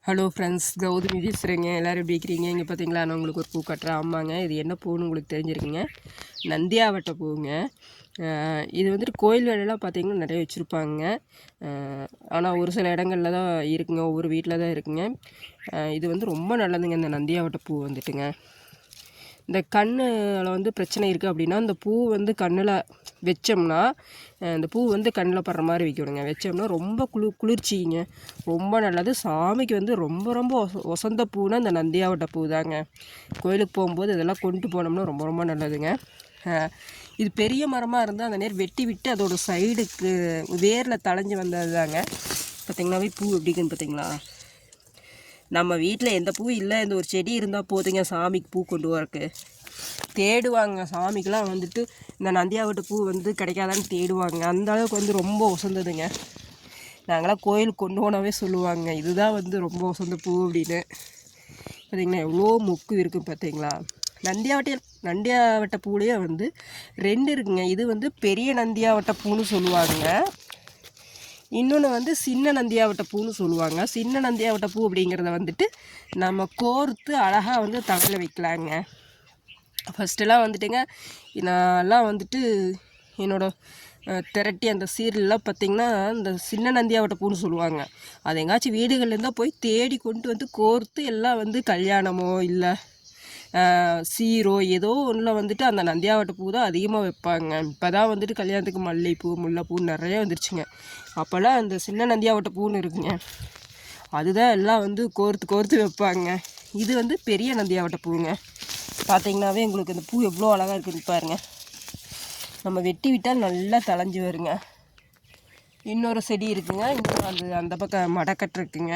Hello friends, Gautami பேசுகிறேங்க. எல்லோரும் எப்படி இருக்கிறீங்க? இங்கே பார்த்தீங்களா, நான் உங்களுக்கு ஒரு பூ கட்டுறேன். ஆமாங்க, இது என்ன பூன்னு உங்களுக்கு தெரிஞ்சிருக்குங்க. நந்தியாவட்டை பூங்க. இது வந்துட்டு கோயில் வேலையெல்லாம் பார்த்தீங்கன்னா நிறைய வச்சுருப்பாங்க. ஆனால் ஒரு சில இடங்களில் தான் இருக்குங்க, ஒவ்வொரு வீட்டில் தான் இருக்குங்க. இது வந்து ரொம்ப நல்லதுங்க, இந்த நந்தியாவட்டை பூ வந்துட்டுங்க. இந்த கண்ணில் வந்து பிரச்சனை இருக்குது அப்படின்னா, இந்த பூ வந்து கண்ணில் வச்சோம்னா, இந்த பூ வந்து கண்ணில் படுற மாதிரி வைக்கணுங்க. வச்சோம்னா ரொம்ப குளிர்ச்சிங்க, ரொம்ப நல்லது. சாமிக்கு வந்து ரொம்ப ரொம்ப ஒசந்த பூனா இந்த நந்தியாவட்டை பூ தாங்க. கோயிலுக்கு போகும்போது இதெல்லாம் கொண்டு போனோம்னா ரொம்ப ரொம்ப நல்லதுங்க. இது பெரிய மரமாக இருந்தால் அந்த நேரம் வெட்டி விட்டு அதோட சைடுக்கு வேரில் தளைஞ்சி வந்தது தாங்க. பார்த்திங்களாவே பூ எப்படிக்குன்னு பார்த்தீங்களா? நம்ம வீட்டில் எந்த பூ இல்லை, இந்த ஒரு செடி இருந்தால் போதுங்க சாமிக்கு பூ கொண்டு வரக்கு. தேடுவாங்க சாமிக்கெலாம் வந்துட்டு இந்த நந்தியாவட்டை பூ வந்து கிடைக்காதான்னு தேடுவாங்க. அந்த அளவுக்கு வந்து ரொம்ப உசந்ததுங்க. நாங்களாம் கோயிலுக்கு கொண்டு போனாவே சொல்லுவாங்க, இதுதான் வந்து ரொம்ப உசந்த பூ அப்படின்னு. பார்த்திங்களா எவ்வளோ மொக்கு இருக்குது பார்த்தீங்களா? நந்தியாவட்டை பூலேயே வந்து 2 இருக்குங்க. இது வந்து பெரிய நந்தியாவட்டை பூன்னு சொல்லுவாங்க. இன்னொன்று வந்து சின்ன நந்தியாவட்டை பூன்னு சொல்லுவாங்க. சின்ன நந்தியாவட்டை பூ அப்படிங்கிறத வந்துட்டு நம்ம கோர்த்து அழகாக வந்து தலையில் வைக்கலாங்க. ஃபஸ்ட்டெல்லாம் வந்துட்டுங்க, நான்லாம் வந்துட்டு என்னோடய திரட்டி அந்த சீரியல்லாம் பார்த்திங்கன்னா இந்த சின்ன நந்தியாவட்டை பூன்னு சொல்லுவாங்க. அது எங்காச்சும் வீடுகள்லேருந்தால் போய் தேடி கொண்டு வந்து கோர்த்து எல்லாம் வந்து கல்யாணமோ இல்லை சீரோ ஏதோ ஒன்றில் வந்துட்டு அந்த நந்தியாவட்டை பூ தான் அதிகமாக வைப்பாங்க. இப்போ தான் வந்துட்டு கல்யாணத்துக்கு மல்லிகைப்பூ முல்லைப்பூ நிறைய வந்துருச்சுங்க. அப்போல்லாம் அந்த சின்ன நந்தியாவட்டை பூன்னு இருக்குங்க, அதுதான் எல்லாம் வந்து கோர்த்து வைப்பாங்க. இது வந்து பெரிய நந்தியாவட்டை பூங்க. பார்த்திங்கனாவே உங்களுக்கு இந்த பூ எவ்வளோ அழகாக இருக்குதுன்னு பாருங்கள். நம்ம வெட்டி விட்டால் நல்லா தளைஞ்சி வருங்க. இன்னொரு செடி இருக்குங்க, இன்னும் அந்த பக்கம் மடைக்கட்டு இருக்குங்க,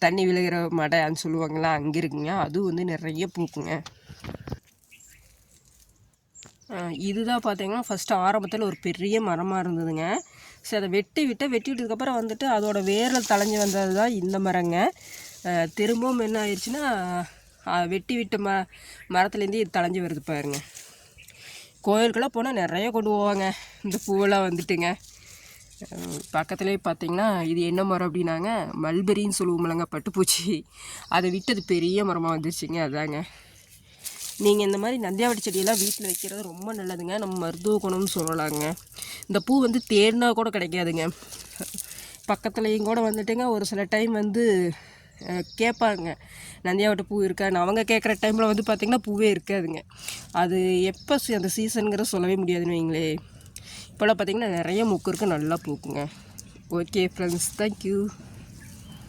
தண்ணி விழுகிற மடைன்னு சொல்லுவாங்களா, அங்கே இருக்குங்க. அதுவும் வந்து நிறைய பூக்குங்க. இதுதான் பார்த்தீங்கன்னா ஃபஸ்ட்டு ஆரம்பத்தில் ஒரு பெரிய மரமாக இருந்ததுங்க. சரி, அதை வெட்டி விட்டதுக்கப்புறம் வந்துட்டு அதோட வேரில் தளைஞ்சி வந்தது தான் இந்த மரங்க. திரும்பவும் என்ன ஆயிடுச்சுன்னா, வெட்டி விட்ட மரத்துலேருந்து இது தளைஞ்சி வருது பாருங்க. கோயிலுக்கெல்லாம் போனால் நிறைய கொண்டு போவாங்க இந்த பூவெல்லாம் வந்துட்டுங்க. பக்கத்துலேயே பார்த்திங்கன்னா இது என்ன மரம் அப்படின்னாங்க, மல்பெரின்னு சொல்லுவோம்லங்க, பட்டுப்பூச்சி. அதை விட்டு அது பெரிய மரமாக வந்துருச்சுங்க. அதாங்க, நீங்கள் இந்த மாதிரி நந்தியாவட்டை செடியெல்லாம் வீட்டில் வைக்கிறது ரொம்ப நல்லதுங்க. நம்ம மருத்துவ குணம்னு சொல்லலாங்க. இந்த பூ வந்து தேடினா கூட கிடைக்காதுங்க. பக்கத்துலேயும் கூட வந்துட்டுங்க ஒரு சில டைம் வந்து கேட்பாங்க, நந்தியாவட்டை பூ இருக்கான்னு. அவங்க கேட்குற டைமில் வந்து பார்த்திங்கன்னா பூவே இருக்காதுங்க. அது எப்போ அந்த சீசனுங்கிற சொல்லவே முடியாதுன்னு வைங்களே. இப்போல்லாம் பார்த்திங்கன்னா நிறைய மொக்கு இருக்குது, நல்லா பூக்குங்க. Okay friends, thank you.